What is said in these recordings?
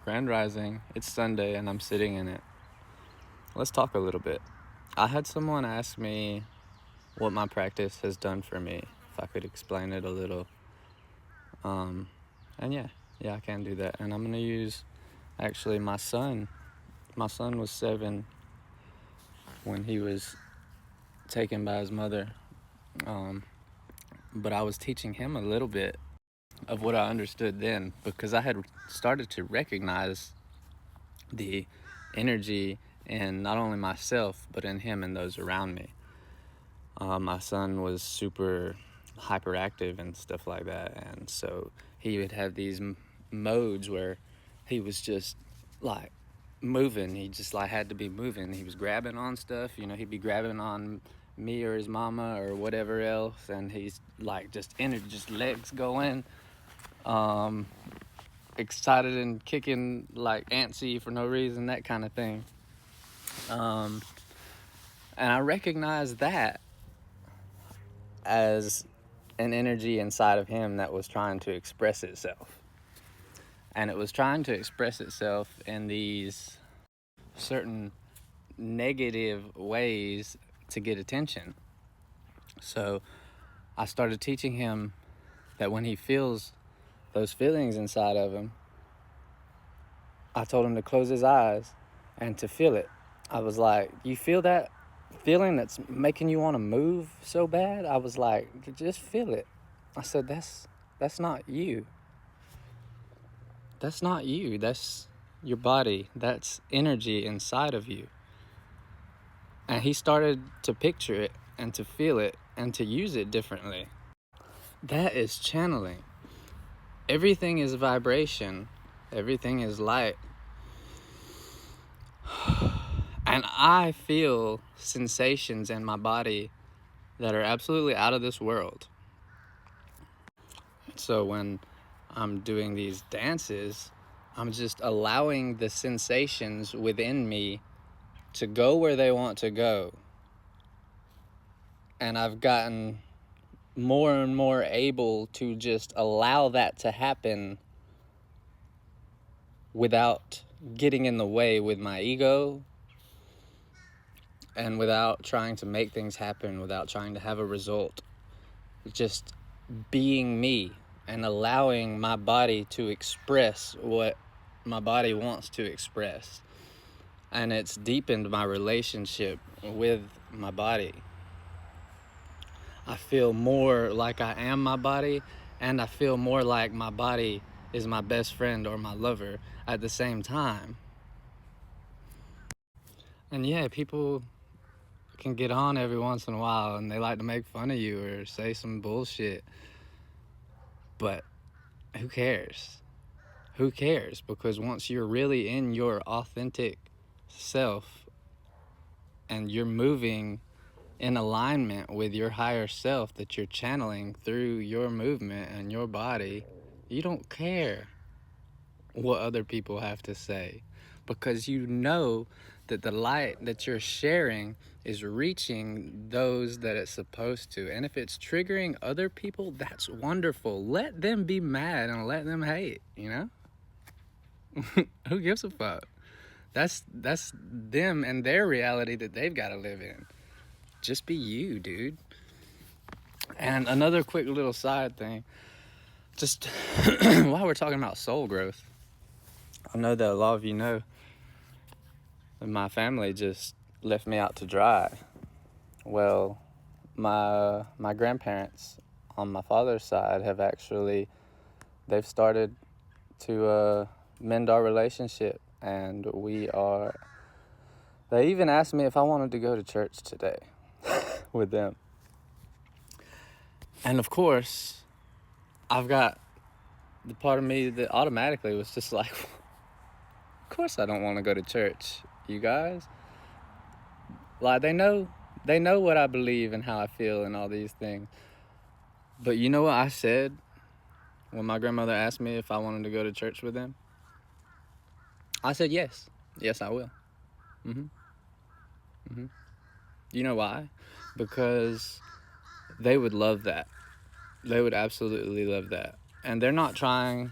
Grand Rising. It's Sunday and I'm sitting in it. Let's talk a little bit. I had someone ask me what my practice has done for me, if I could explain it a little. Um, and yeah, I can do that. And I'm gonna use actually my son. My son was 7 when he was taken by his mother. Um, but I was teaching him a little bit of what I understood then because I had started to recognize the energy in not only myself but in him and those around me. My son was super hyperactive and stuff like that, and so he would have these modes where he was just like moving. He just like had to be moving. He was grabbing on stuff, he'd be grabbing on me or his mama or whatever else, and he's like just energy, just legs going, um, excited and kicking like antsy for no reason, that kind of thing. Um, and I recognize that as an energy inside of him that was trying to express itself. And it was trying to express itself in these certain negative ways to get attention. So I started teaching him that when he feels those feelings inside of him, I told him to close his eyes and to feel it. I was like, you feel that feeling that's making you want to move so bad? I was like, just feel it. I said, that's not you. That's not you. That's your body. That's energy inside of you. And he started to picture it and to feel it and to use it differently. That is channeling. Everything is vibration. Everything is light. And I feel sensations in my body that are absolutely out of this world. So when I'm doing these dances, I'm just allowing the sensations within me to go where they want to go. And I've gotten more and more able to just allow that to happen without getting in the way with my ego and without trying to make things happen, without trying to have a result. Just being me and allowing my body to express what my body wants to express. And it's deepened my relationship with my body. I feel more like I am my body, and I feel more like my body is my best friend or my lover at the same time. And yeah, people can get on every once in a while and they like to make fun of you or say some bullshit. But who cares? Who cares? Because once you're really in your authentic self and you're moving in alignment with your higher self that you're channeling through your movement and your body, you don't care what other people have to say, because you know that the light that you're sharing is reaching those that it's supposed to. And if it's triggering other people, that's wonderful. Let them be mad and let them hate, Who gives a fuck? That's them and their reality that they've got to live in. Just be you, dude. And another quick little side thing, just while we're talking about soul growth, I know that a lot of you know that my family just left me out to dry. Well, my grandparents on my father's side have actually, they've started to mend our relationship, and they even asked me if I wanted to go to church today with them. And of course, I've got the part of me that automatically was just like, of course I don't want to go to church, you guys. Like, they know what I believe and how I feel and all these things. But you know what I said when my grandmother asked me if I wanted to go to church with them? I said yes. Yes, I will. You know why? Because they would love that. They would absolutely love that. And they're not trying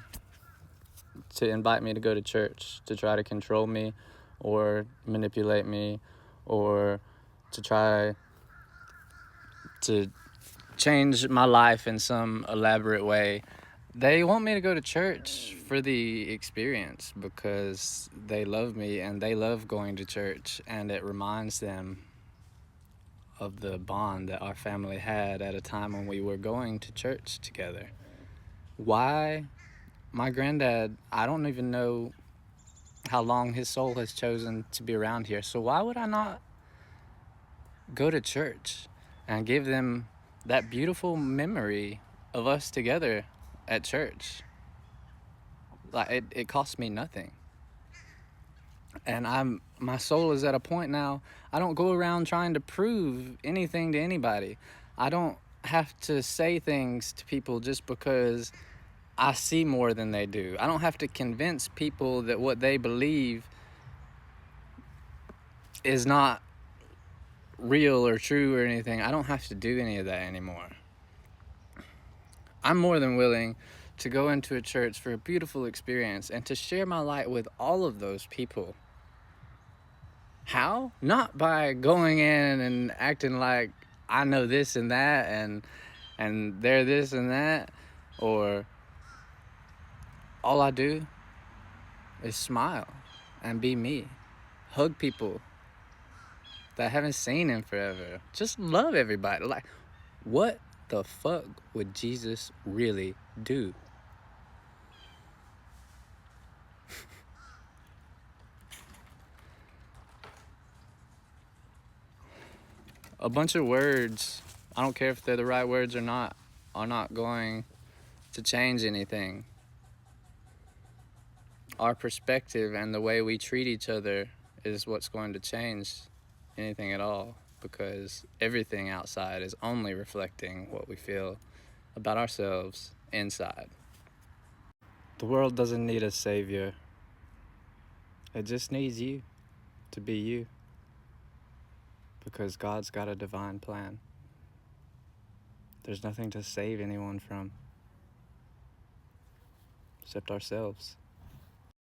to invite me to go to church, to try to control me or manipulate me, or to try to change my life in some elaborate way. They want me to go to church for the experience because they love me and they love going to church, and it reminds them of the bond that our family had at a time when we were going to church together. Why? My granddad, I don't even know how long his soul has chosen to be around here, so why would I not go to church and give them that beautiful memory of us together at church? Like, it costs me nothing. And my soul is at a point now, I don't go around trying to prove anything to anybody. I don't have to say things to people just because I see more than they do. I don't have to convince people that what they believe is not real or true or anything. I don't have to do any of that anymore. I'm more than willing to go into a church for a beautiful experience and to share my light with all of those people. How? Not by going in and acting like I know this and that and they're this and that, or all I do is smile and be me. Hug people that I haven't seen in forever. Just love everybody. Like, what the fuck would Jesus really do? A bunch of words, I don't care if they're the right words or not, are not going to change anything. Our perspective and the way we treat each other is what's going to change anything at all, because everything outside is only reflecting what we feel about ourselves inside. The world doesn't need a savior. It just needs you to be you, because God's got a divine plan. There's nothing to save anyone from except ourselves.